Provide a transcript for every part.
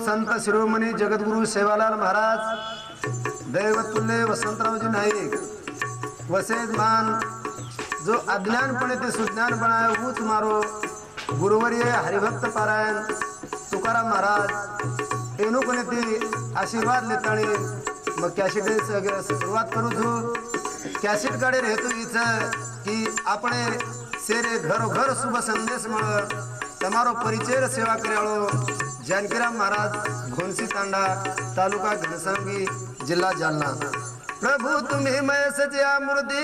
संत शिरोमणी जगद्गुरु सेवालाल महाराज दैवतुल्य वसंतरावजी नाईक वसेजमान जो अज्ञानपणे ते सुज्ञान बनाए वो तुम्हारो गुरुवर्य हरिभक्त पारायण तुकाराम महाराज एनो कोणी ते आशीर्वाद लेताणी मग कॅसेट सुरुवात करू छू कॅसेट काढे रेहतो इथं की આપણે सेरे घरोघर शुभ संदेश मळ તમારો પરિચય સેવા કર્યાળો जानकीराम महाराज घोनसी तांडा तालुका घनसांगी जिल्हा जालना प्रभु तुम्ही मैं सच्चा मूर्ति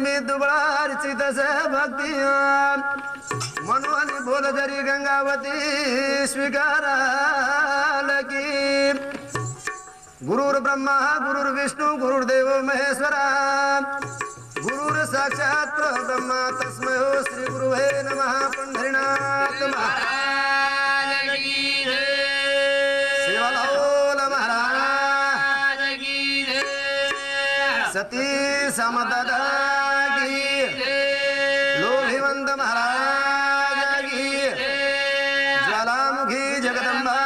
मी दुबळार चित से भक्तियान मनोनी बोल जरी गंगावती स्वीकारा लगी गुरुर ब्रह्मा गुरुर विष्णु गुरुर्देव महेश्वरा गुरुर साक्षात ब्रह्मा तस्मै श्री गुरुवे नमः पंढरीनाथ महाराज की जय सेवालाल महाराज की जय सती समदादा की जय लोभिवंत महाराज की जय ज्वालामुखी जगदंबा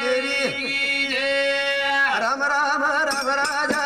देवी की जय राम राम राम राजा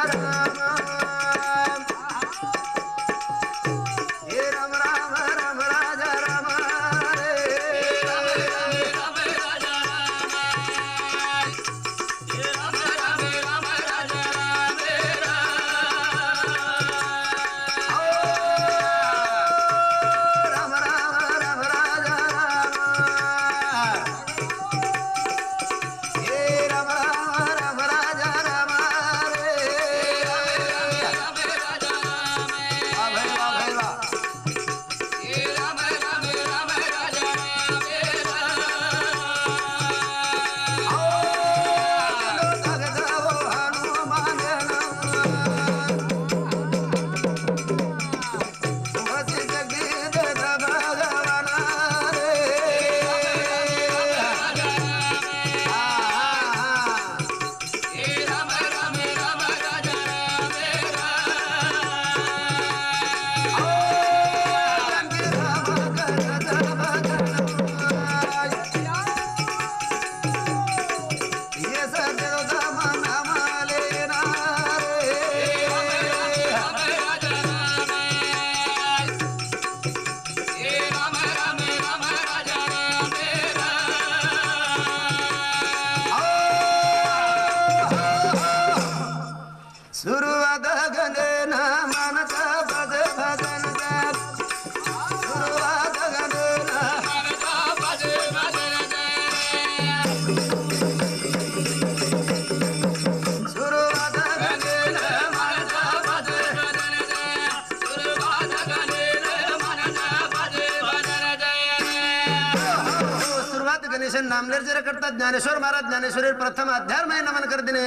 नामलेर जरा करतात ज्ञानेश्वर महाराज ज्ञानेश्वरी प्रथम अध्याय में नमन कर दिने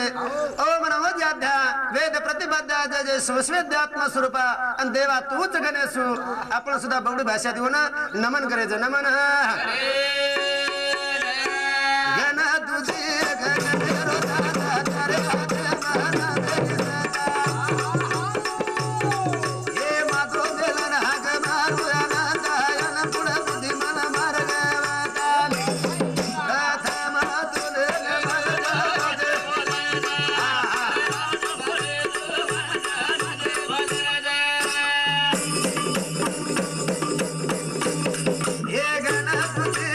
ओम नमो ज्ञाध्या वेद प्रतिपाद्या जय जय स्वस्वेद्यात्म स्वरूपा आणि देवा तूच गणेशू आपण सुद्धा बंगडी भाषा देऊ ना नमन करायचं नमन गण तुझी गण मेरो दादा तारे ये माधव देलन हाग मारू आनंदायन पुढे बुद्धी मन मार्ग ये गणपति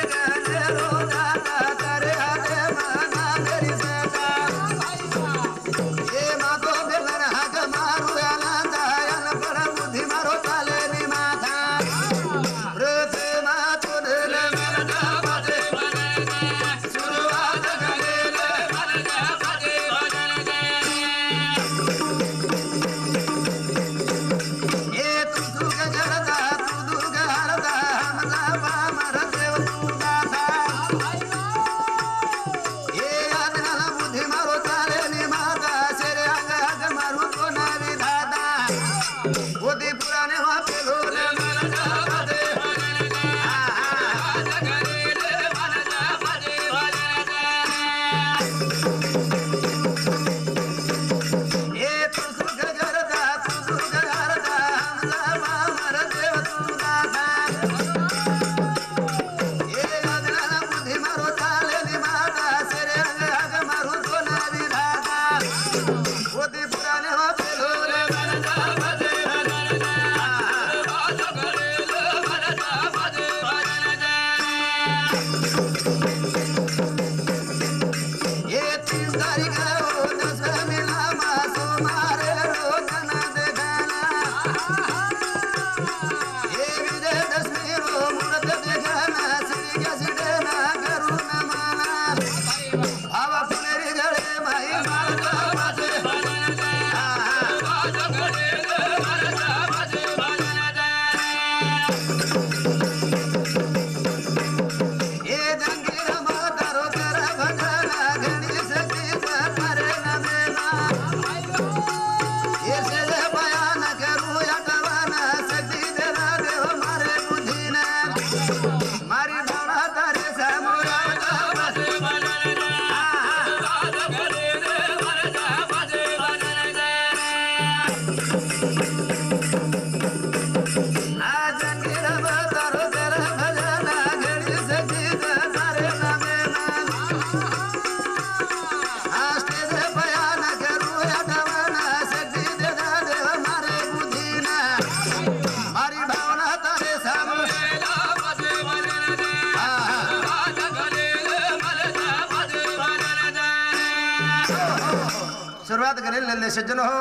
शुरुआत करेल लल्ले सज्जन हो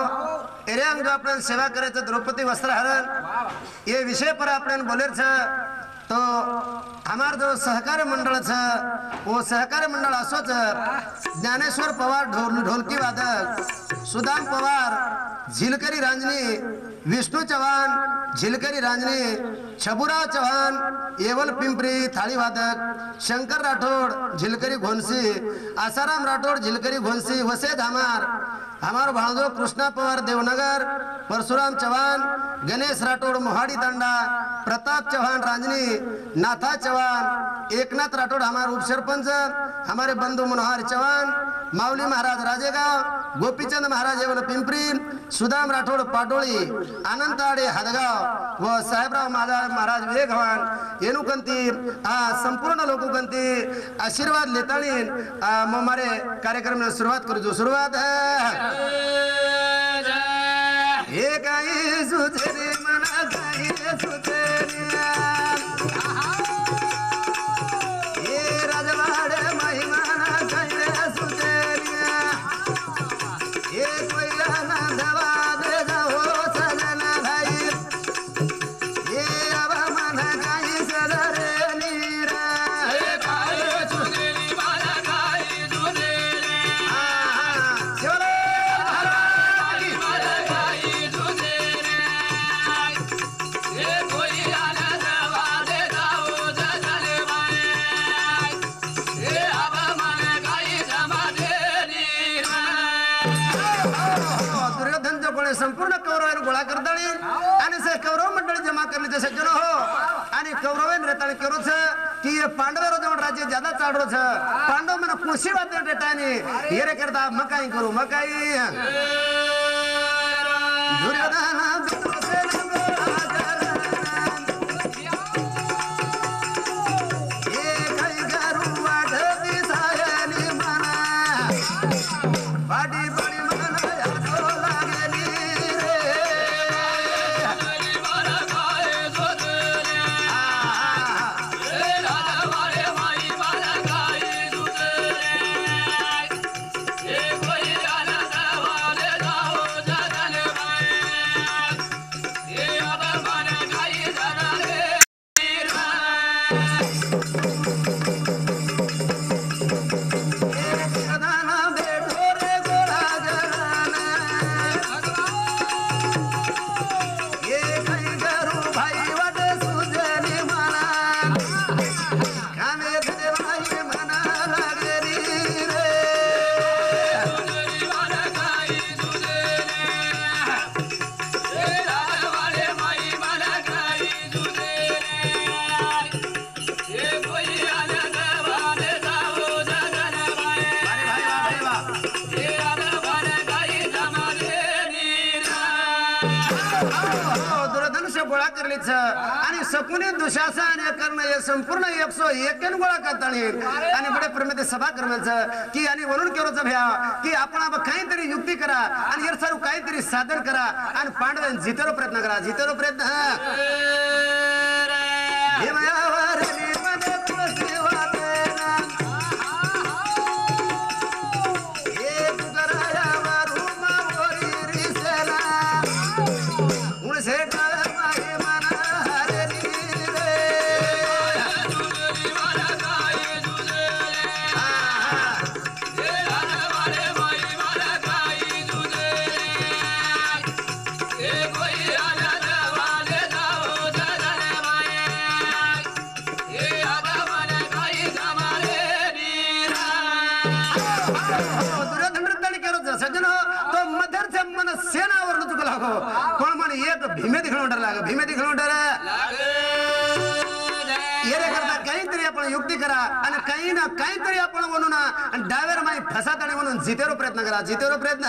एरे अंग जो आपण सेवा करायचं द्रौपदी वस्त्रहरण ये विषय पर आपण बोलेर छ तो हमार जो सहकारी मंडळ छ वो सहकारी मंडळ असोच ज्ञानेश्वर पवार ढोलकी वादक सुदाम पवार झिलकरी रांजणी विष्णू चव्हाण झिलकरी रांजणी छबुराव चव्हाण येवल पिंपरी थाळी वादक शंकर राठोड झिलकरी घोंसी आसाराम राठोड झिलकरी घोंसी वसे धामार हमारो भाणजो कृष्णा पवार देवनगर परशुराम चव्हाण गणेश राठोड मोहाड़ी तांडा प्रताप चव्हाण रांजनी नाथा चव्हाण एकनाथ राठोड हमारे उप सरपंच हमारे बंधु मनोहर चव्हाण माऊली महाराज राजेगाव गोपीचंद महाराज येवल पिंपरी सुदाम राठोड पाटोळी आनंद आडे हदगाव व साहेबराव महाराज वेगवान येनुकंती संपूर्ण लोककंती आशीर्वाद लेतानी हमारे कार्यक्रम में शुरुआत करू शुरुआत है हे काही सुचेरी मना काही सुचेरिया हे राजवाडे महिमाना काही सुचेरिया हे कोयना दवा दे जाओ सजना भाई हे आवा मना काही सदरे नीरा हे काही सुचेरी मना काही सुचेरी चलो संपूर्ण कौरव गोळा करताळी आणि से कौरव मंडळी जमा करण्याचे सज्जन हो आणि कौरवेन रेताळी करूच की पांडव जवळ राज्य ज्यादा चाडरो छ पांडव मन खुशी वाते रेतानी हेरे करता मकाई करू मकाई दुर्योधन आणि सकुने दुशासन कर्ण हे संपूर्ण 101 गोळा करतानी आणि बडे प्रमेते सभा करण्याचं की आणि वरून केरोचं भ्या की आपण काहीतरी युक्ती करा आणि हे सर्व काहीतरी साधन करा आणि पांडवांना जितेरो प्रयत्न करा जितेरो प्रयत्न हे मायावर मध्ये तुळशी वाटेना हे तुकारायावर उमावरी रिसेना उणसे Hey, boy. एक भीमे दिखणं लाग भीमे दिखणं येरे करता काहीतरी आपण युक्ती करा आणि काही ना काहीतरी आपण म्हणून आणि डावेर माई फसाताने म्हणून जितेरो प्रयत्न करा जितेरो प्रयत्न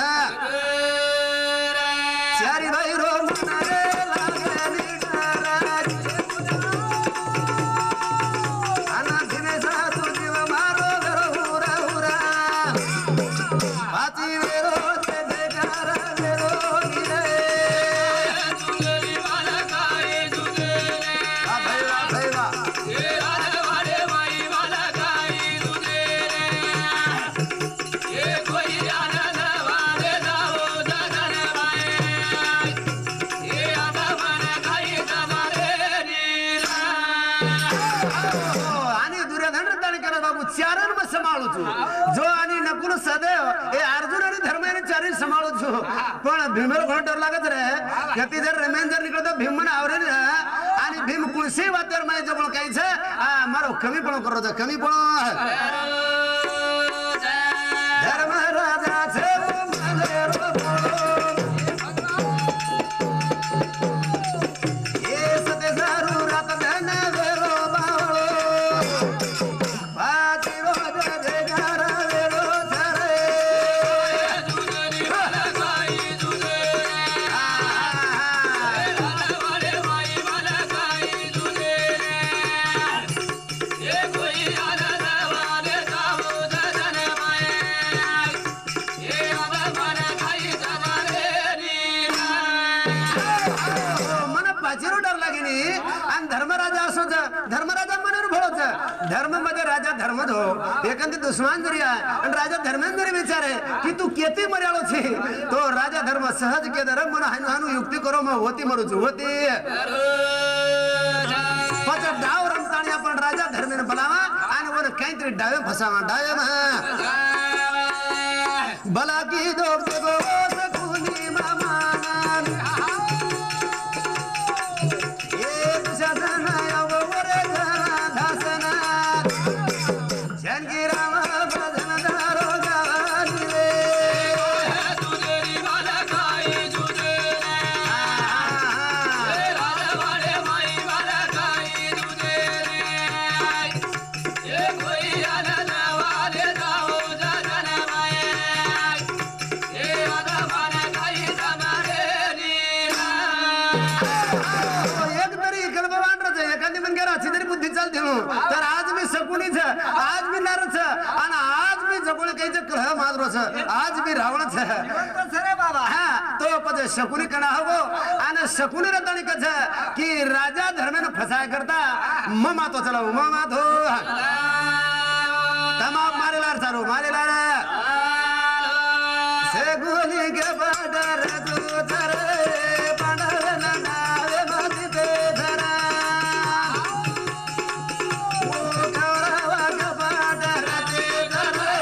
चारी भाई रो मनारे लागली डाराज अना दिनेसा तू जीव मारो घरो हुरा हुरा पाची वेरो ते बेकार वेरो गिरे जुगली वाला काय जुगले आ भैया भैया ये राजवाडे माई वाला काय जुगले ये कोई आनंद वाले जाओ जगन माए ये आता मन काय जमारे नीरा आणि दुर्योधन रताने केला बाबू चारण म सांभाळू तू जो आणि नकुल सदैव हे अर्जुन आणि धर्माने चारी सांभाळू तू पण भीमेला कोण डर लागत रे कधी जर रमेन जर निकळतो भीम मन आवरे आणि भीम कुळशी वातर माय जो कोण काहीच मारो कमी पण करो कमी पण धर्म राजा छे माझे ये सते सारू रात धन वेरो बावळो पाची रोज बेगार वेरो धरे जुगली वाला काय जुगले राजवाडे माई वाला काय जुगले ये कोई आनंद वाले जाओ जगन माए ये आता मन काय जमारे नीरा मन पाचीरो डर लागेनी आणि धर्मराजा असो धर्मराजा मनावर भळोच धर्म मध्ये राजा धर्म धो एखादी दुश्मन जरी आहे आणि राजा धर्मेंद्र जरी विचारे की तू केती मर्याळो छी तो राजा धर्म सहज के धर्म मन हानु हानु युक्ती करो मग होती मरूच होती पच डाव रमताणी आपण राजा धर्मेने बोलावा आणि वर काहीतरी डावे फसावा डावे भला की दोग गो सकुनी मामाना ये दुशासन योग वरे घरा धासना जानकी राम भजन दारो गावानी रे जुगली वाला काय जुगले राजवाडे माई वाला काय जुगले ये कोई आनंद वाले जाओ जगन माए ये आता मन काय जमारे नीरा एक तरी कल्पवान रच एखादी मन गेला अशी तरी बुद्धी चालते तर आज मी सकुनीच आज मी नरच आणि आज मी जगोळ काहीच ग्रह माजरोच आज मी रावणच रे बाबा हा तो पद शकुनी कणा हवो आणि शकुनी रताणी कच की राजा धर्मेने फसाय करता म मातो चलाव म मातो तमाम मारेलार चालू मारेलार शकुनी के बाडर तू धरे पांडव नावे माती ते धरा ओ कौरवा के बाडर ते धरे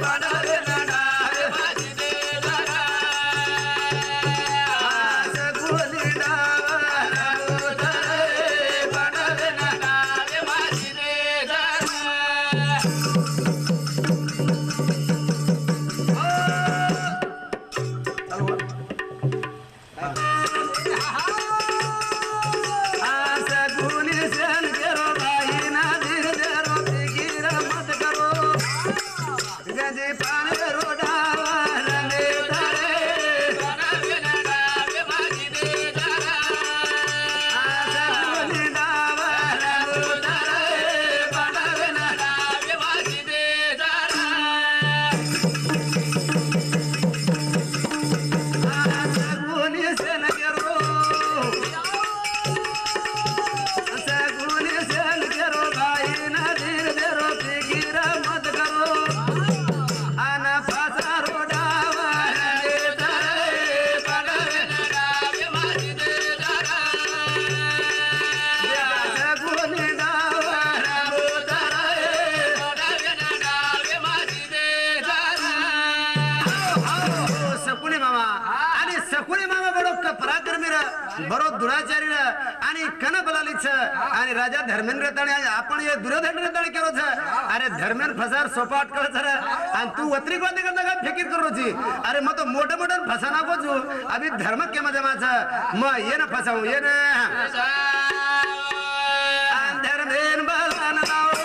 पांडव नावे माती ते धरा शकुनी डावा तू धरे पांडव नावे माती ते धरा बरो दुराचारी आणि कन बलालीच आणि राजा धर्मेंद्र ताणे आपण हे दुर्योधन ताणे केलो छ अरे धर्मेन फसार सोपाट कर जर आणि तू वत्री कोणती करता का फेकीत करूची अरे मग तो मोठे मोठे फसाना कोजू अभी धर्म के मजे माझा मग ये ना फसाऊ ये ना धर्मेन बलान लाओ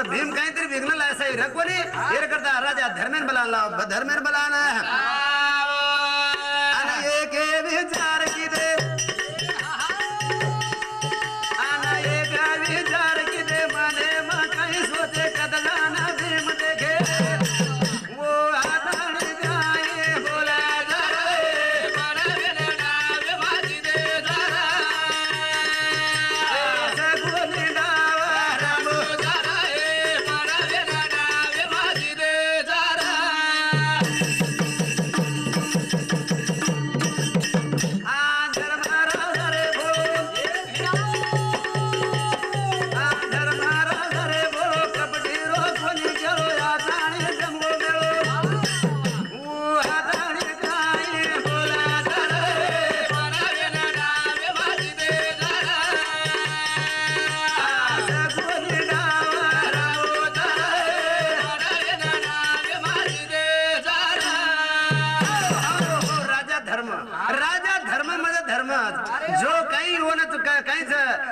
भीम काहीतरी विघ्न ऐसा रखवली हे करता राजा धर्मेन बलाला धर्मेन बलाना आणि एक विचार की दे आणि एक विचार की दे मने म काही सोचे कदलाना भीम देखे वो आदानी काय बोला जरे मनवेन नाव माझी दे जरा सगुनी नाव राम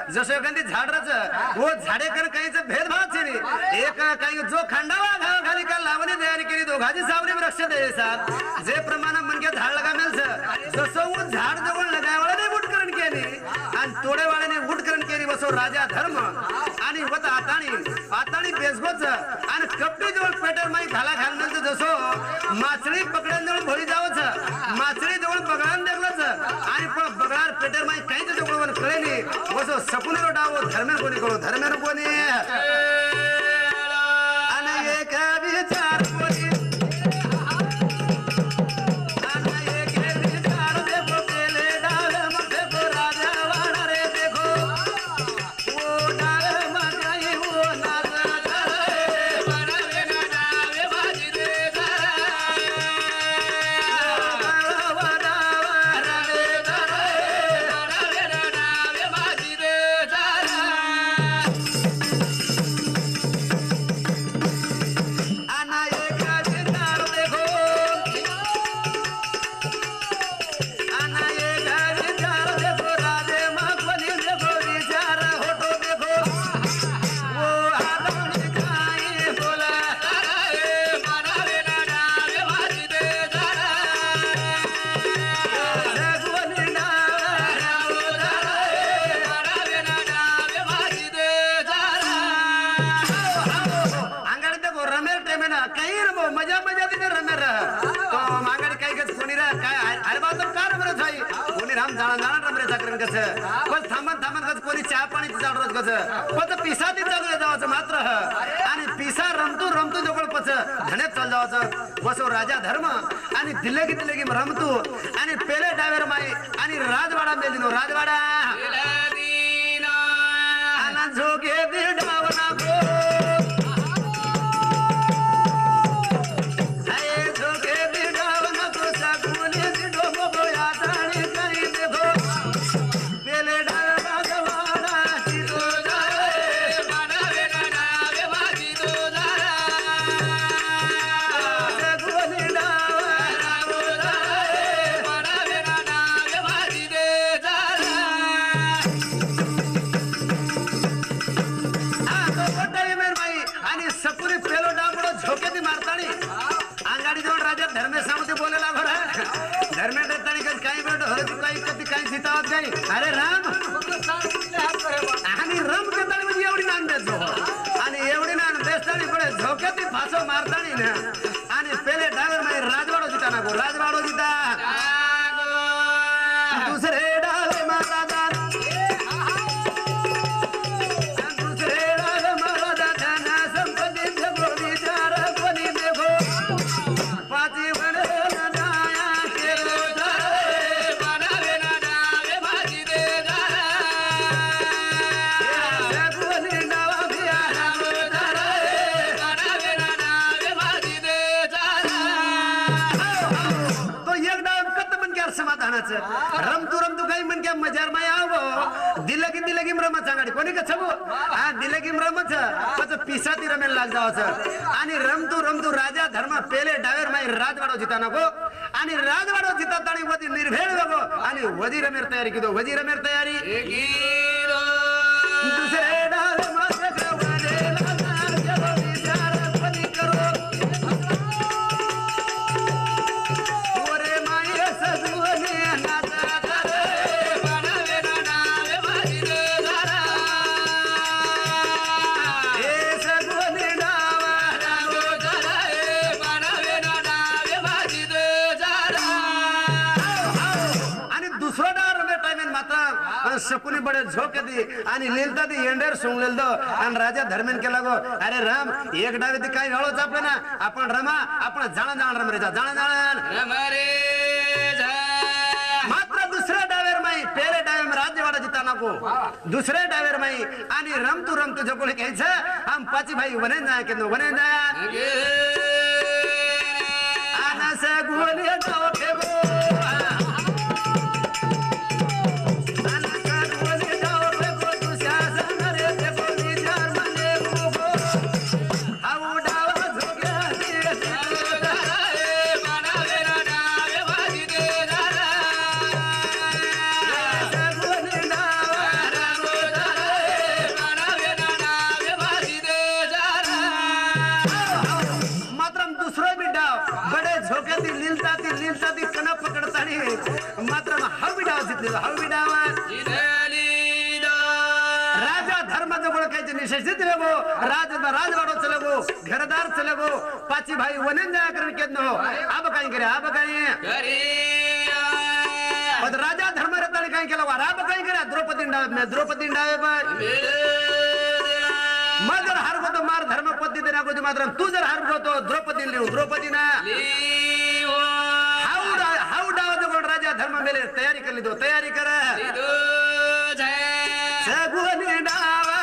जसं एखादी झाडच वो झाडेकर काहीच भेदभाव नाही एक काही जो खंडावा खाली का लावणी तयारी केली दोघाची सावली रक्ष देसात जे प्रमाण मनके झाड लगा मिळस जसं वो झाड जवळ लगावाने उठकरण केली आणि तोडेवाळ्याने उठकरण केली बसो राजा धर्म आणि वत आताणी बेसगोच आणि कपडी जवळ पेटर माई घाला घालण्याचं जसो माछळी पकडून जवळ भोळी जावच माछळी जवळ पगडान देखलच आणि पण बगडार पेटर माई काहीच जवळ कळेली वसो सपुनेरो डावो धर्मेर कोणी कळो धर्मेर कोणी आणि एक विचार कोणी कोणी चहा पाणी चालू पच पिसा ती चालू जावाचं मात्र आणि पिसा रमतू जवळ पच धन्यात चाल जावाचं बसो राजा धर्म आणि दिल्लगी रमतू आणि पेले डावेर माई आणि राजवाडा मेलिनो राजवाडा आणि झोगे बिडावना गो आणि सपुरी पेलो डाबडो झोकेती मारतानी अंगाडी जोड राजा धर्मे सामते बोलेला घर धर्मे देतानी काही बेट हो काही कधी काही सीतावत काही अरे राम आणि रम देतानी म्हणजे एवढी नान देतो आणि एवढी नान देतानी बडे झोकेती फासो मारतानी ना आणि पेले ड्रायव्हर मध्ये राजवाडो जिता ना गो राजवाडो जिता दुसरे डाले महाराजा रमतू रमतू काही म्हणजे मजार माय आव दिलं की रमत सांगाडी कोणी का छबो हा दिलं की रमत पच पिसाती रमेल लाग जावाचं आणि रमतू रमतू राजा धर्म पेले डावेर माय राजवाडो जिता नको आणि राजवाडो जिता ताणी वदी निर्भेळ बगो आणि वजी रमेर तयारी किदो वजी रमेर तयारी दुसरे डाले माझे गवाने लागा जब विचार पदी करो ओरे माय सजवने सकुनी बडे झोके दी आणि लिलता दी एंडर सुंगलेल दो आणि राजा धर्मेन केला गो अरे राम एक डावे ती काही हळोच आपलं ना आपण रमा आपण जाण रम रे जाण रम रे मात्र दुसऱ्या डावेर माई पेरे डावे राजवाडा जिता नको दुसऱ्या डावेर माई आणि रमतू जकोले घ्यायचं आम पाची भाई वने जाय के वने जाय आनस गोले गाव ठेवो राजा धर्म जगो निशेषित लगो राजवाडो चलगो घरदार चलगो पाची भाई वनेन जाया करण केत नो अब काही करे अब काही पद राजा धर्म रताने काही केला वार अब काही करे द्रौपदी डावे पर मगर हार गो तो मार धर्म पद्धती देना को मात्र तू जर हार गो तो द्रौपदी ना हाउ डाव जगो राजा धर्म मेले तयारी कर ली दो तयारी कर सगुनी डावा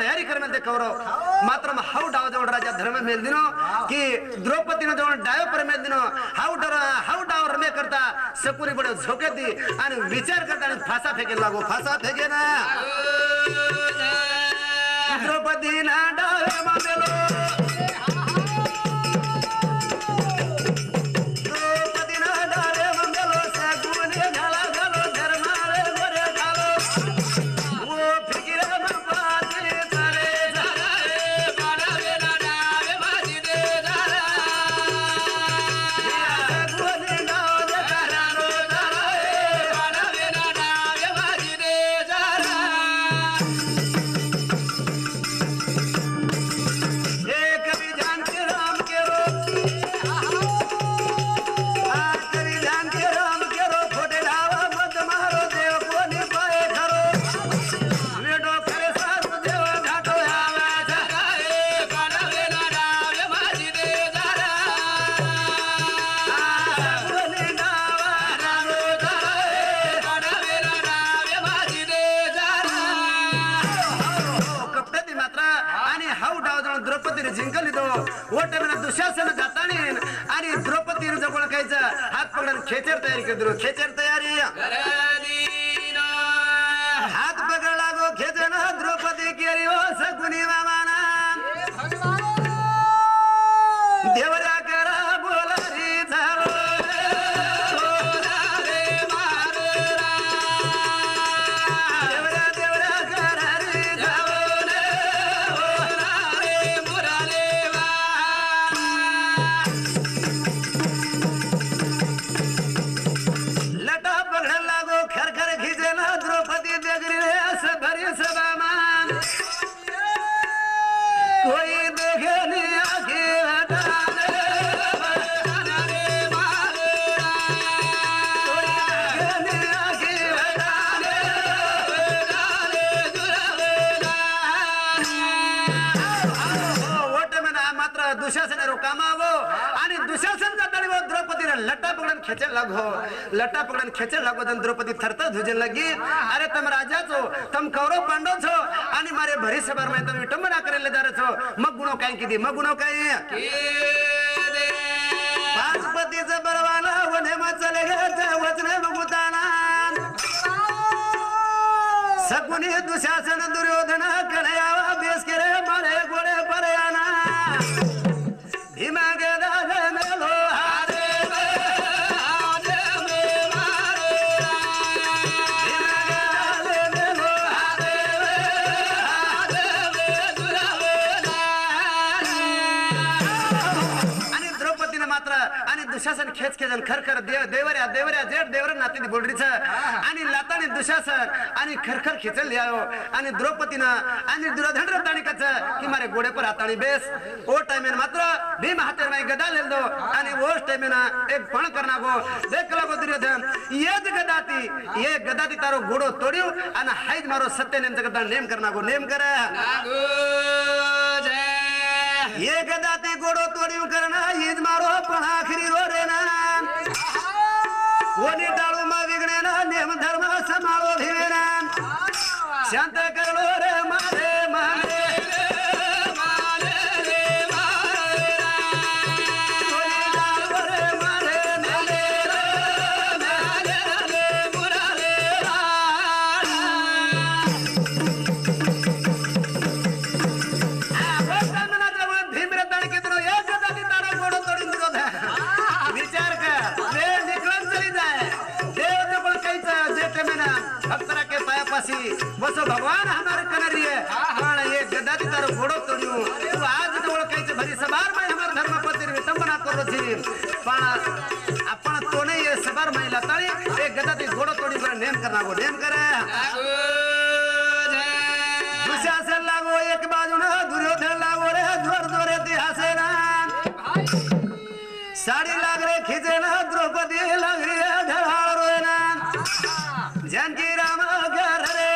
तयारी करने कौरव मात्र हाउ डाव जवळ राजा धर्म मेल दिनो की द्रौपदीने जवळ डाव पर मेल दिनो हाउ डाव रमे करता सकुरी बडे झोके दी आणि विचार करता आणि फासा फेके लागो फासा फेके ना द्रौपदी ना डावे मामेलो एक द्रौपदीने जिंकलितो ओटे में दुशासन जातानी आणि द्रौपदीने जवळ कायचं हात पकडून खेचर तयारी केली खेचर तयारी हात पकड लागो खेचन द्रौपदी केली ओ सकुनी मामाना देवरा करा बोला रे जावो लटा पकड़न खेचे लागो तन द्रौपदी थरथर धुजन लगी अरे तम राजा छो तम कौरव पांडव छो आणि मारे भरी सभार में तम विटंबना करेले दार छो मग गुणो काय किदी मग गुणो काय पाचपतीचा बरवाला वने मा चले गे वचन बघुताना सकुनी दुशासन दुर्योधन कन्हैया बेस करे मारे गोड़े परयाना भीमा गेला मेलो दुशासन खेच खेचन खरखर देवऱ्या देवऱ्या जेठ देवर नाती बोलरीच आणि लाताने दुशासन आणि खरखर खेचल लियाओ आणि द्रौपदीनं आणि दुर्योधन रताणिकाच की मारे गोडे पर हाताणी बेस ओ टाइमेन मात्र भीम हाते में गदा लेल दो आणि ओ टाइमेन एक पण करना गो देख लगो दुर्योधन ये गदाती तारो गोडो तोडियो आणि हाईज मारो सत्य नेम गदा नेम करना गो नेम करे ये गदाती गोडो तोडियो करना ईद मारो पण आखरी रो रे ना कोणी डाळू मा विगणे ना नेम धर्म समाळो भिवेना शांत करलो रे मारे मारे बसो भगवान हमारे कनरी है पण ये गदाती तारो घोड़ो तोड़ियो तू आज तो ओळखायचे भरी सभार में हमार धर्म पतिर विटंबना करो छी पण आपण तोने ये सभार में लताळी एक गदाती घोड़ो तोड़ी पर नेम करना गो नेम करे दुशासन लागो एक बाजू ना दुर्योधन लागो रे जोर जोरे ती हसे ना साड़ी लाग रे खींचे ना द्रौपदी लाग रे ढाल रोए ना जानकी राम घर रे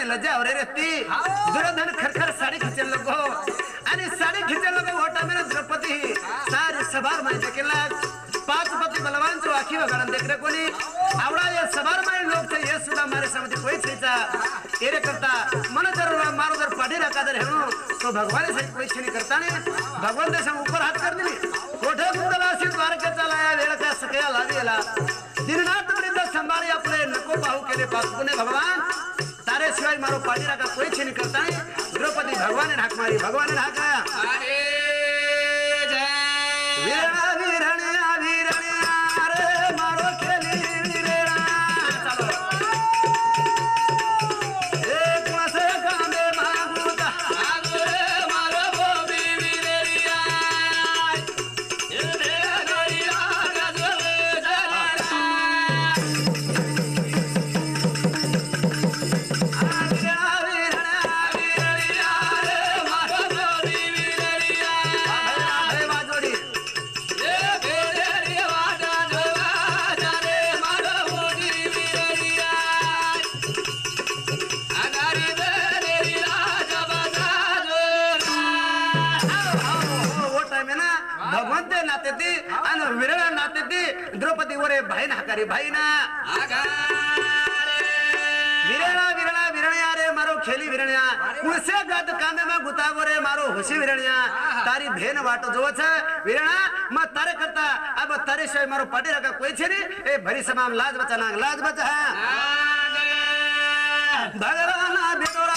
लज्जा हो रे ती दुर्योधन खरखर साड़ी खींचन लगो आणि साड़ी खींचन लगो होटा में द्रौपदी सारे सभार में देखेला पांच पति बलवान जो आखी वगड़न देख रे कोनी आवड़ा ये सभार में लोग थे ये सुदा मारे समझ कोई छीचा एरे करता मन जरूर मारो जर पढ़ी रखा दर हेनु तो भगवान से कोई नहीं करता नहीं भगवान ने सब ऊपर हाथ कर दिली कोठे गुंदला से द्वारका चलाया वेळ का सकया लावेला दिनरात वृंद संभाळे आपले नको पाहू केले पासुने भगवान तारे शिवाय मारो पाटीरा का कोई नहीं करता नहीं द्रौपदी भगवान ने हाक मारी भगवान ने हाक अरे जय वीरणा वीरणा वीरणा रे मारो खेली वीरणा चलो एक मसे कामे मागुता आगरे मारो बोबी वीरणिया ये देरिया गजले जला द्रौपदी वरे भाईना हकारी भाईना वीरणा वीरणा वीरणिया रे मारो खेली वीरणिया कुसे गद कामे में गुतागो रे मारो होशी वीरणिया तारी भेन वाटो जो छ वीरणा म तारे करता अब तारे से मारो पाटी रका कोई छे नी ए भरी समाम लाज बचा नाग लाज बचा भगवान बेटोरा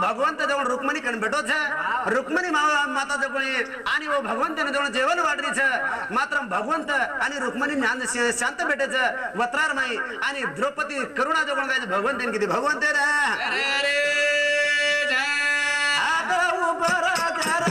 भगवंत जवळ रुक्मिणी कण भेटो छ रुक्मिणी माता जवळ आणि वो भगवंतने जवळ जेवण वाढली छ मात्र भगवंत आणि रुक्मिणी ज्ञान शांत भेटेच वत्रार माई आणि द्रौपदी करुणा जवळ काय भगवंतने किती भगवंत रे अरे जय आता उभर कर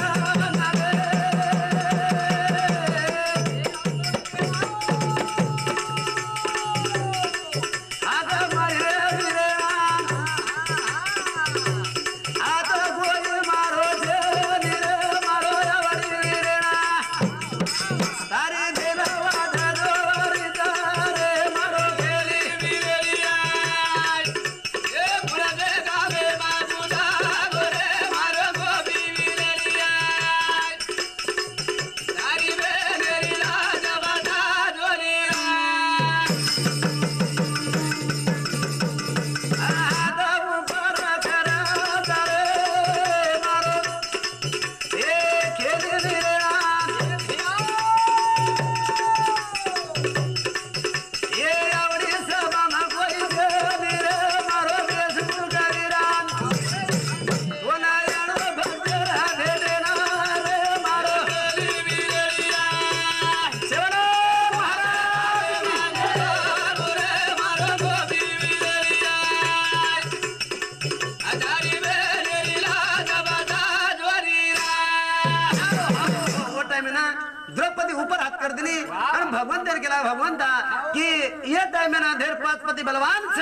द्रौपदी ऊपर हाथ कर दिली आणि भगवंत केला भगवंता की ये टाइम ना धेर पाचपति बलवान छ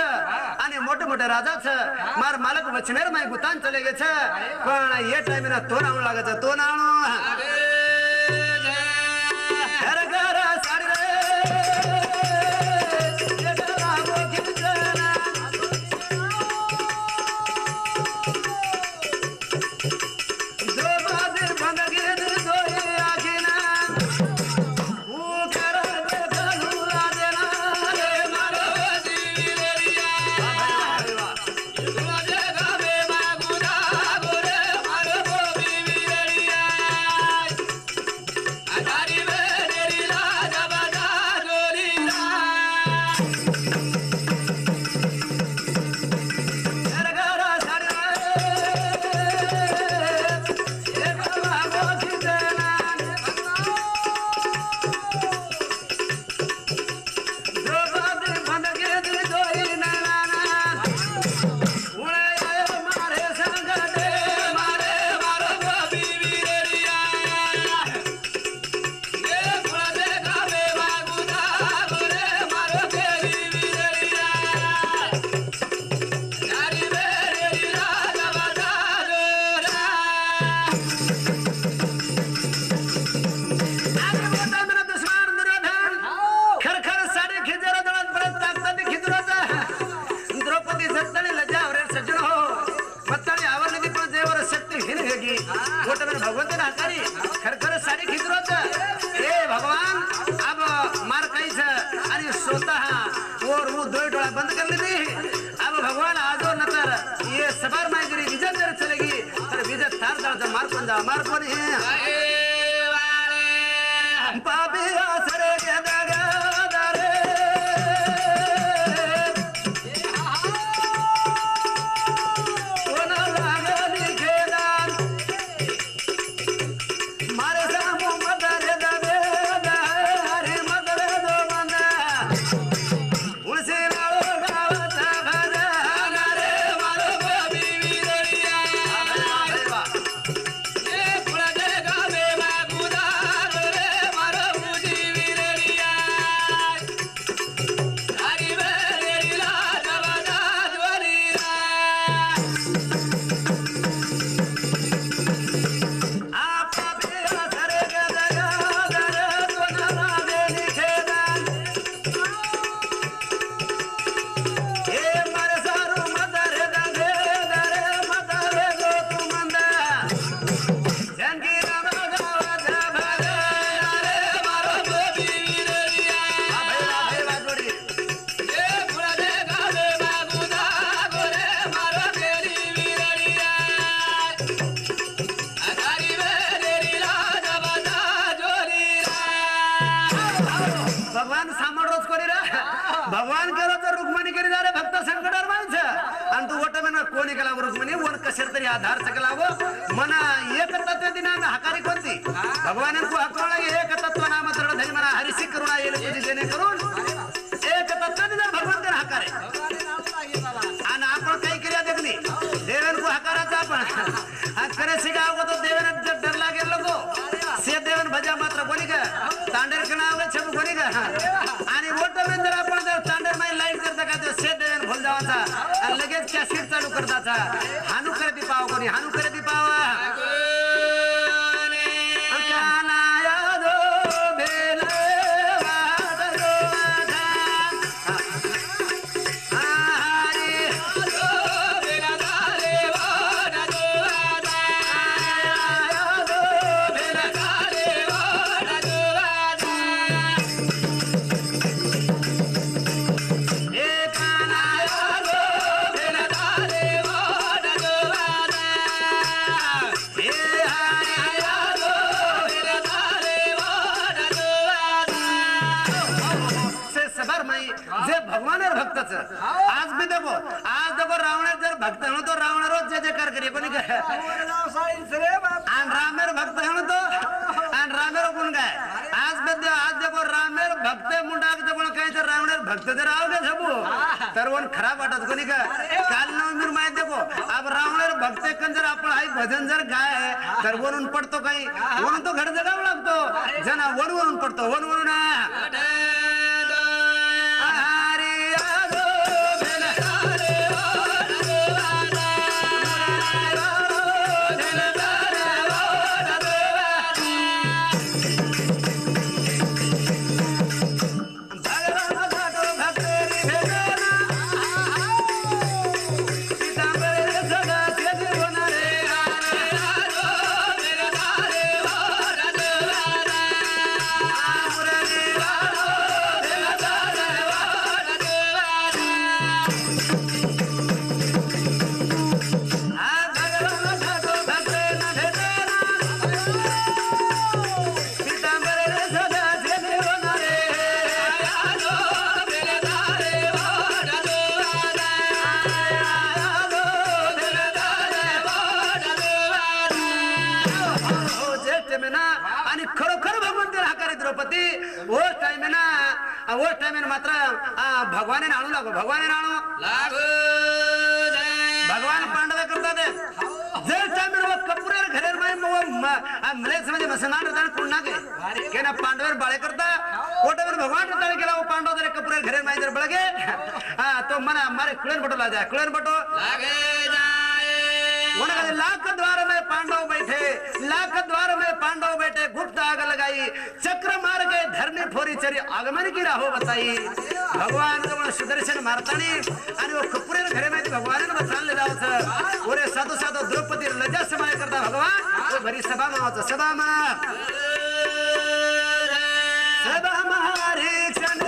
आणि मोठे मोठे राजा छ मार मालक वचनेर माय गुतान चले गे छ पण ये टाइम ना तो नाणू लागे छ तो नाणू घर घर साडी रे जगला वो खिचना द्रौपदी भंगगी दोये आखिना मार कोणी पापी आसरे गदारे कोणा लागली खेदार मारे सामो मदरे दबे हरी मदरे दो मंदा उसे लालो गावता भजा रे मारो बीवी दरिया ये पुळगे गावे मागुदा रे मारो बीवी दरिया हरी वेरीला जवादा ज्वरीला आपा बेरा सरे गदर कोना लागली खेदार ए मारे सारू मदरे दबे मदरे गो तू मंदा जंगी राम गावता भजा रे मारो बीवी दरिया भाई जोड़ी ये पुळगे गावे मागुदा रे मारो बीवी दरिया हरी वेरीला जवादा ज्वरीला भगवान सामोर रोज करी रे भगवान केलं तर रुक्मिणी करी जा रे भक्त संकटावर व्हायचं आणि तू गोट म्हणा कोणी केला रुक्मिणी वन कशाला तरी आधार सकलावं मना एक तत्व दिना हकारी कोणती भगवानांकू हकवला एक तत्व नाम तर धरी म्हणा हरिसी करुणा येईल तुझी देणे करून एक तत्व दिना भगवान तर हकारे आणि आपण काही क्रिया देत नाही देवांकू हकाराचा आपण करे शिकाव तो देवाने डर लागेल लोको से देवन भजा मात्र कोणी का तांडेर कणावे छबू कोणी का आणि वोट जर आपण जर तांडेर माई लाईट करता का तो से देवन भूल जावाचा आणि लगेच कॅसेट चालू करताचा हानू करे ती पाव कोणी हानू करे ती पावा आज भी देखो रावण जर भक्त हो तो रावण रोज जय जयकार करिए कोणी काय रामेर भक्त हो तो रामेर कोण काय आज देखो रामेर भक्त मुंडा कोण काय तर रावणेर भक्त जर आओगे सबू तर वन खराब वाटत कोणी काय काल नवमीर माहित देखो अब रावणेर भक्त जर आपण आई भजन जर गाय तर वरून पडतो काही म्हणून तो घड जगावं लागतो जना वरून पडतो वरून मात्र भगवान आणू लागो भगवान आणू लागो भगवान पांडव करतात जर टाइम कपुरेर घरेर मलेच म्हणजे मुसलमान कोण ना के ना पांडवर बाळे करता कोटेवर भगवान केला पांडव जर कपुरेर घरेर माई जर बळगे तो मना मारे कुळेन बटो लाजा कुळेन बटो लागे लाख द्वार में पांडव बैठे लाख द्वार में पांडव बैठे गुप्त आग लगाई चक्र मार गए धरनी फोरी चरी आगमन की राहो बताई भगवान सुदर्शन मारतानी आणि वो कपुरेर घरे में भगवान बचाले जावच ओरे साधू साधू द्रौपदी लज्जा समाय करता भगवान वो भरी सभा में होता सभा में हरी क्षण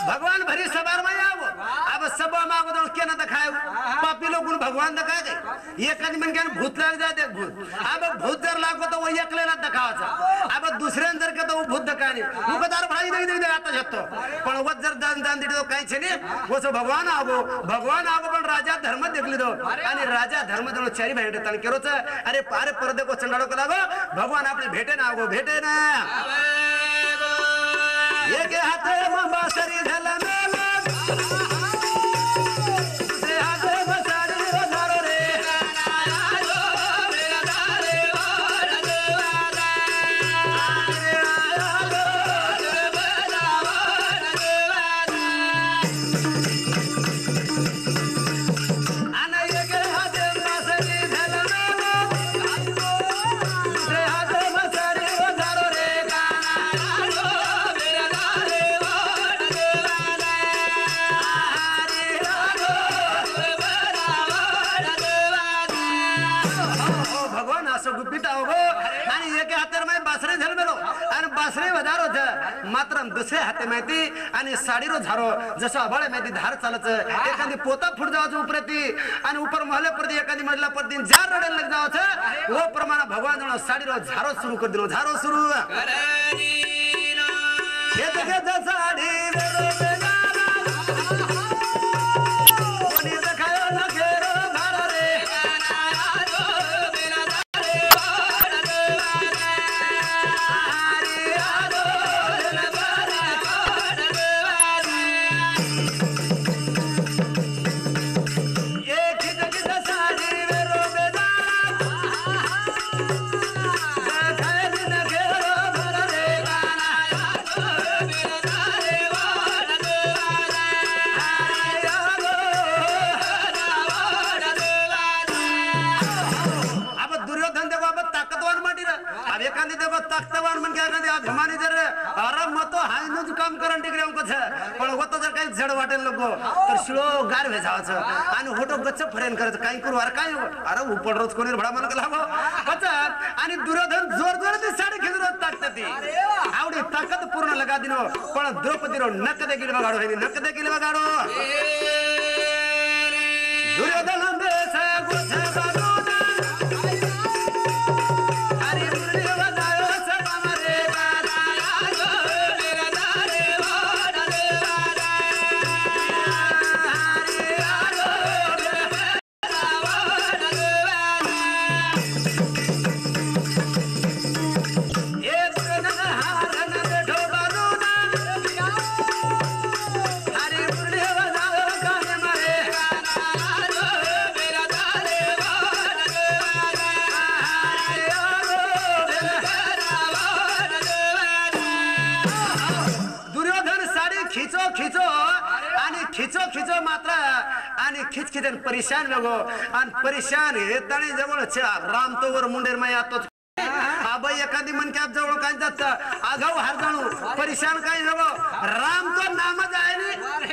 भगवान भरी सबार में आवो अब सब मागो तो के ना दिखाए पापी लोग भगवान दिखा दे एक आदमी मन के भूत लग जाते भूत अब भूत जर लागो तो वो एकले ना दिखावाचा अब दुसरे अंदर के तो वो भूत दिखानी वो कदार भाई नहीं आता जतो पण वो जर दान दान दितो काही छे ने वो सो भगवान आवो पण राजा धर्म देखली दो आणि राजा धर्म दो चारी भेटे तन केरोच अरे पारे परदे को चंडाळो कलागो भगवान आपले भेटे ना आवो भेटे ना एक हाथे में बांसुरी धला मेला दूसरे हाथे में साड़ी रोधारो रे मात्र दुसरे हाते माहिती आणि साडी रो झारो जसं आभाळे माहिती धार चालच एखादी पोता फुट जावाचं उपरती आणि उपर महले परती एखादी मजला परती जार रडल लग जावाचं वो प्रमाण भगवान जण साडी रो झारो सुरू कर दिलो झारो सुरू घेत घेत साडी वेरो बेगारा कोणी देखायो न घेरो धारो रे ताकतवान मन क्या कहते अभिमानी जर आराम मतो हाय नुज काम करन टिकरे को छ पण होतो जर काही जड वाटेल लोगो तर शिळो गार भेजावाच आणि होटो गच्च फरेन करत काही करू अरे काय अरे उपड रोज कोणी भडा मन लागो बचा आणि दुर्योधन जोर जोर ती साडी खेळून ताकतती आवडी ताकत पूर्ण लगा दिनो पण द्रौपदी रो नक दे गिल बगाडो हे नक दे गिल बगाडो दुर्योधन देश गुछ बागो खिचो मात्र आणि खिचखिचन परेशान लगो आणि परेशान हे तणी जवळ राम तो वर मुंडेर मा यातो आबाई एखादी मन कॅप जवळ काय जात आगाव हार जाणू परेशान काय हवं राम तो नाम जायनी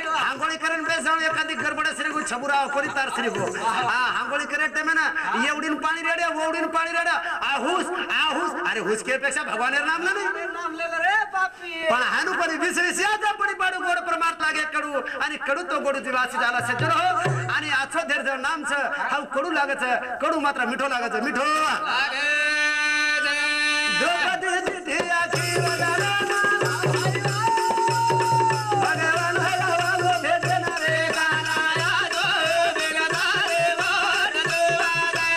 हांगोळी करेन बेसाव एखादी गडबड श्री गो छबुरा कोणी तार श्री गो हांगोळी करे ते म्हणा एवढीन पाणी रेड्या ओवडीन पाणी रेड्या आहुस आहुस अरे हुसके पेक्षा भगवान नाम नाही नाम लेलं रे पापी पण हानु परी विसविस याचा पडी पाडू गोड प्रमाण लागे कडू आणि कडू तो गोडूची वासी झाला सजर हो आणि आछो धेर नामच हाव कडू लागच कडू मात्र मिठो लागच मिठो द्रौपदी जी आखी वदारा भगवान भगवान भेटना रे गाना यादो बेगना रे वन दुवारा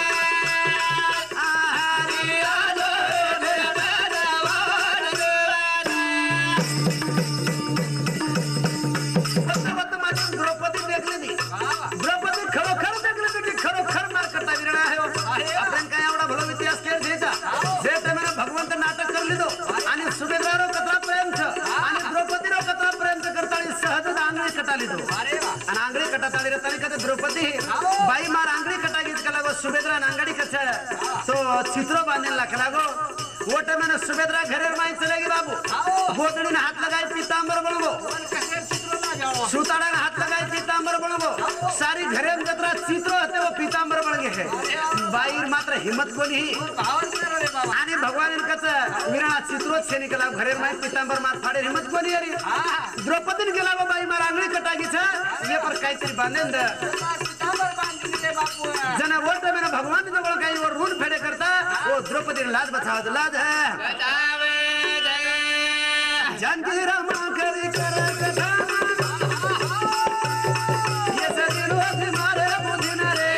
आहारी यादो बेगना वन दुवारा वत माझी द्रौपदी देखली ती द्रौपदी खरोखर देखली ती खरोखर मार करता विरणा आहे आपण काय एवढा भलो इतिहास केल द्यायचा जे तुम्हाला भगवंत नाटक करली दो आणि सुभेद्रारो कथा प्रेम छ आणि द्रौपदीरो कथा प्रेम करता आणि सहज आंगळी कटाली दो अरे वाह आणि आंगळी कटाताली रे तरी कथा द्रौपदी बाई मार आंगळी कटा गीत कलागो सुभेद्रा नांगडी कछ तो चित्र बांधेल लागलागो वोट मैंने सुभेद्रा घरेर माई चलेगी बाबू गोदड़ी ने हाथ लगाए पीतांबर बनगो सुताड़ा ने हाथ लगाए पीतांबर बनगो सारी घरे में जतरा चित्र होते वो पीतांबर बन गए हैं बाई मात्र हिम्मत कोनी आणि भगवान इनकच विरणा चित्रोत से निकला घरे माई पीतांबर मार फाड़े हिम्मत कोनी अरे द्रौपदी ने गेला बाई तरी बांधेंद जन वोट मेरा भगवान जवळ काही वर ऋण फेडे करता ओ द्रौपदी लाज बचाव लाज है जानकी राम करी कर कथा ये सदिन होती मारे बुद्धि न रे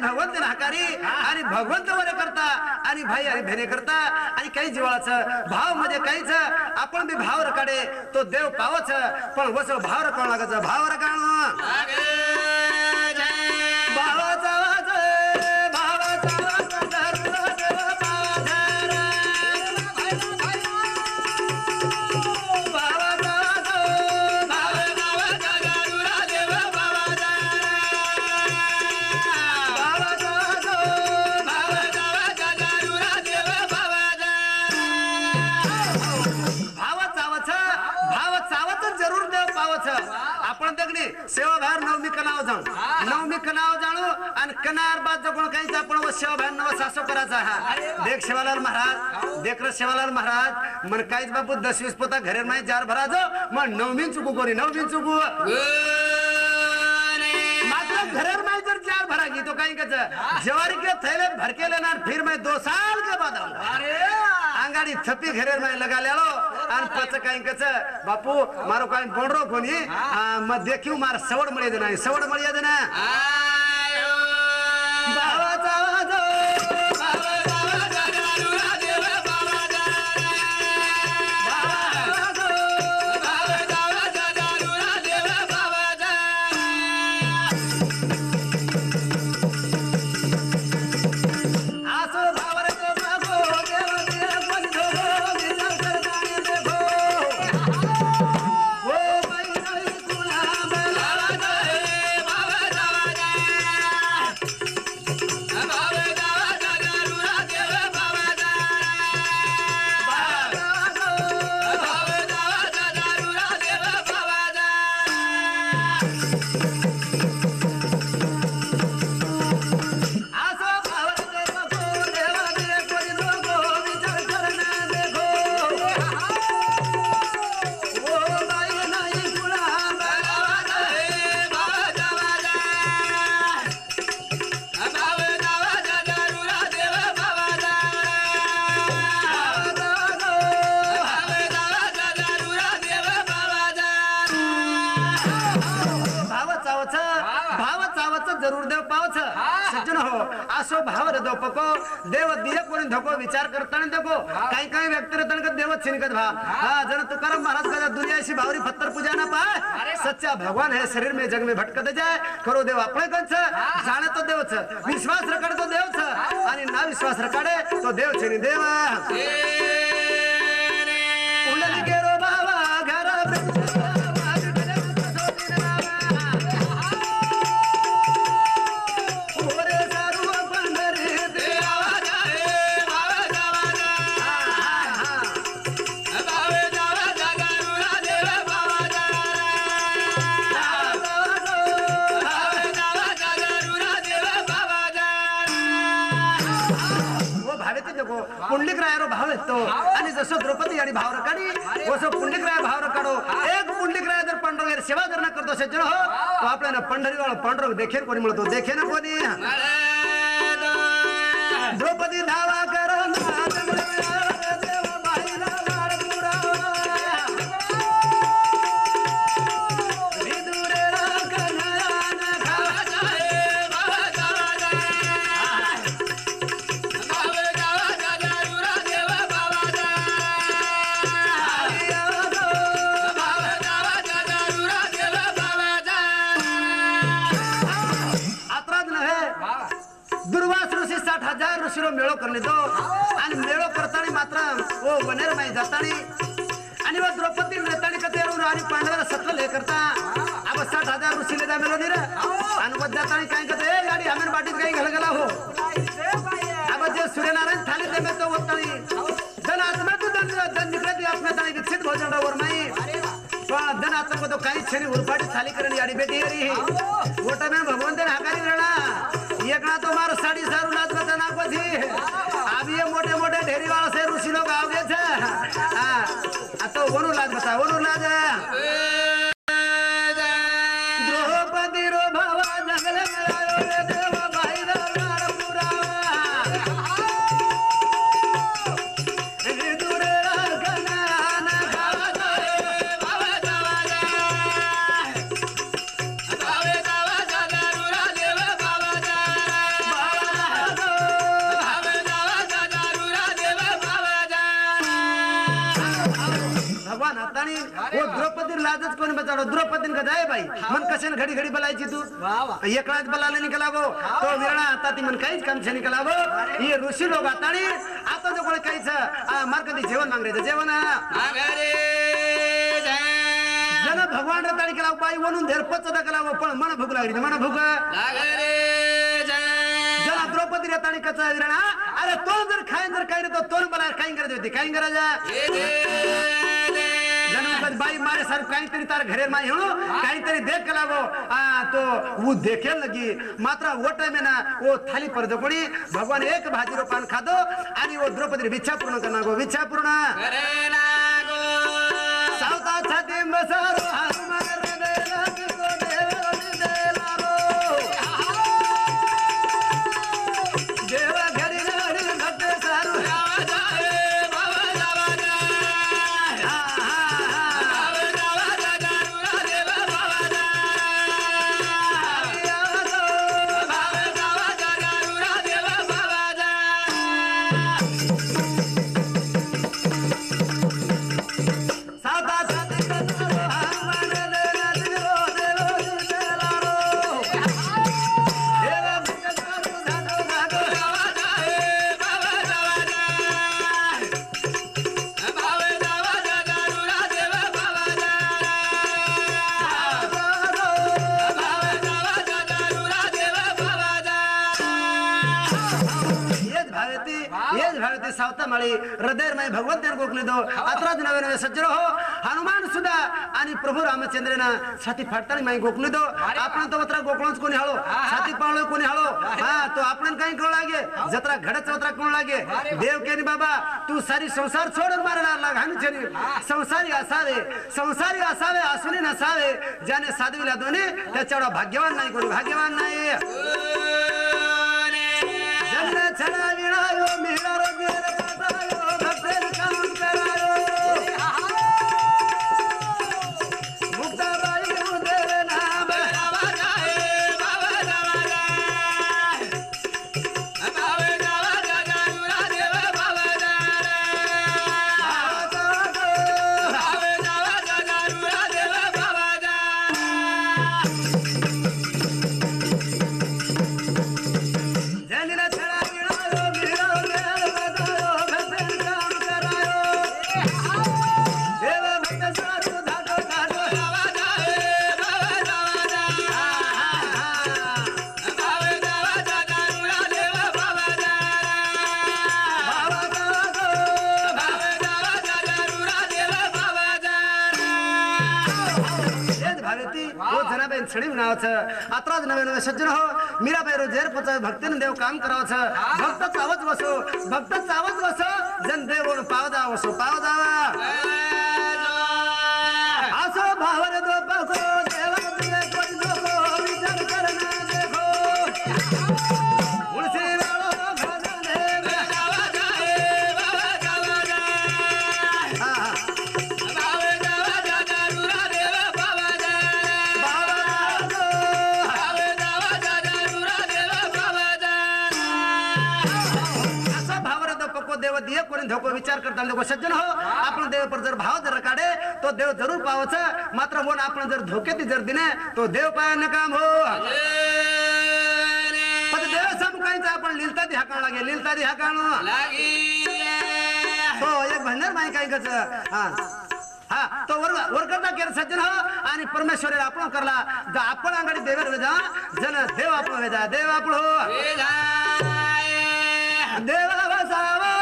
भगवंत नाकारी आणि भगवंत वरे करता आणि भाई आणि भेने करता आणि काही जीवाचं भाव म्हणजे काहीच आपण बी भाव रकाडे तो देव पावच पण वस भाव रकाळ लागायचं भाव रकाळ भावाचा सेवा बाहेर नवमी कनाव जाणू आणि कनार बाद जगून काहीच आपण सेवा बाहेर नव सासो करायचा हा देख सेवालाल महाराज देखर सेवालाल महाराज मन काहीच बापू 10-20 पोता घरे माही जार भरा जो मन नवमी चुकू कोरी नवमी चुकू मात्र घरे माही जर जार भरा गी तो काही कच जवारी के थैले भर के लेना फिर मैं 2 साल के बाद अंगाड़ी थपी घरे में लगा ले लो आणि पच काही कच बापू मारो काही बोंडरो कोणी म देखियो मार सवड मळी देना सवड मळी देना बाबाचा जो जरूर देव पावछ सज्जन हो आसो भाव रे दो पको देव दिए कोणी धको विचार करताना देखो काही काही व्यक्ती रे तणक देव छिनकत भा हां जण तुकाराम महाराज का दुनियाशी भावरी फत्तर पूजा ना पाय सच्चा भगवान है शरीर में जग में भटकत जाए खरो देव आपले कंच जाणे तो देवच विश्वास रकाडे तो देवच आणि ना विश्वास रकाडे तो देव छे नि देव उंडली गेरो बाबा घरा पुंडलिक रायारो भाव येतो आणि जसं द्रौपदी आणि भाव रकाडी वसं पुंडलिक राय भाव रकाडो एक पुंडलिक राय जर पांडुरंग सेवा जर न करतो सज्जन हो तो आपल्याला पंढरीवाळ पांडुरंग देखेन कोणी म्हणतो देखेन कोणी द्रौपदी धावा करो ऋषीरो मेळो करले तो आणि मेळो करताना मात्र ओ वनेर माई जातानी आणि व द्रौपदी नेतानी कतेरून आणि पांडवाला सत्ल ले करता अब 60,000 ऋषीले जा मेलो निरा आणि व जातानी काय कते गाडी आमेन बाटीत काही घाल गेला हो अब जे सूर्यनारायण थाली देमे तो वतानी जन आत्मा तो जन निकळती आपल्यातानी विकसित भोजन वर माई पण जन आत्मा को तो काही छेनी उरपाटी थाली करणी आडी बेटी हरी ओटा में भगवान ने हाकारी रेणा एकना तो मारो 7.5 लाख का ना को थी अब ये मोटे मोटे ढेरी वाला से ऋषि लोग आ गए थे हां तो वनु लाज बता वनु लाज द्रौपदी रो भावा जंगल में आयो रे देव भाई दा मार पूरा दूरे रखना ना खावा दे बाबा जावा बाबे जावा जागरुरा देव बाबा भगवान हातानी वो द्रौपदी लाजच कोणी बचाडो द्रौपदी का जाय बाई मन कशाने घडी घडी बोलायची तू एकलाच बोलायला निकलागो तो विरणा आता ती मन काहीच काम छे निकलागो ये ऋषी लोग हातानी आता जो कोणी काहीच मार्गदी जेवण मागरेचं जेवण जन भगवान रतानी केला बाई वणून धेर पचदा केलागो पण मन भूक लागली मन भूक जन द्रौपदी रतानी कचा विरणा अरे तो जर खाय जर काही तो तोन बोला काही करत होती काही करायचा बाई मारे सर काहीतरी तार घरे माई हो काहीतरी देख लागो तो वो देखे लगी मात्र वो टाइम ना वो थाली पर जकोणी भगवान एक भाजी रो पान खादो आणि वो द्रौपदी विच्छा पूर्ण करना गो विच्छा पूर्ण करे लागो सावता छाती बसारो हात मारे देला तो देला रो देवा घरी घरी भक्त सारू सावता माळी हृदय में भगवत ने गोखले दो अतराज नवे सज्जन हो हनुमान सुद्धा आणि प्रभु रामचंद्रना छाती फाटतानी माई गोखले दो आपण तो वत्रा गोखलोच कोणी हालो छाती पाळलो कोणी हालो हां तो आपण काही कोण लागे जत्रा घडच वत्रा कोण लागे देव केनी बाबा तू सारी संसार छोडून मारणार लाग हानी छनी संसारी असावे असुनी नसावे ज्याने साधविला दोने त्याच्यावर भाग्यवान नाही कोणी भाग्यवान नाही जन्म छडा विणायो मिळारो गेर पातायो भक्तेर काम करायो मुक्ताबाई उदेर नाम बाबा जाए बाबा जावा जाए बाबा जावा जागरुरा देव बाबा जाए बाबा जावा जागरुरा देव बाबा जाए भावेती वो जनाबाई छडी म्हणावं छ आत्राज नवे नवे सज्जन हो मीराबाई रोजेर पचावे भक्तीने देव काम करावं छ भक्त चावत बसो जन देव पाव जावा असो भावर दो बसो देव तुझे कोई दो विचार करना देखो उनसे वालो भजने जावा जाए बाबा जा रुरा देव बाबा जा असा भावर दो पको देव दिए कोणी धोको विचार करता देखो सज्जन हो आपण देव पर जर भाव जर काढे तो देव जरूर पावच मात्र मोन आपण जर धोक्याती जर दिने तो देव पायन काम हो पण देव समकायचा आपण लिलता दी हाकाळ लागे तो एक भंडार माई काय कच हा तो वर करता केर सज्जन हो आणि परमेश्वर आपण करला आपण अंगडी देवर वेजा जन देव आपण वेजा देव आपण हो देवा बसावा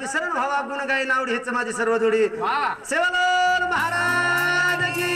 विसरण भावा गुण गाय नावडी हेच माझी सर्व जोडी सेवालाल महाराज की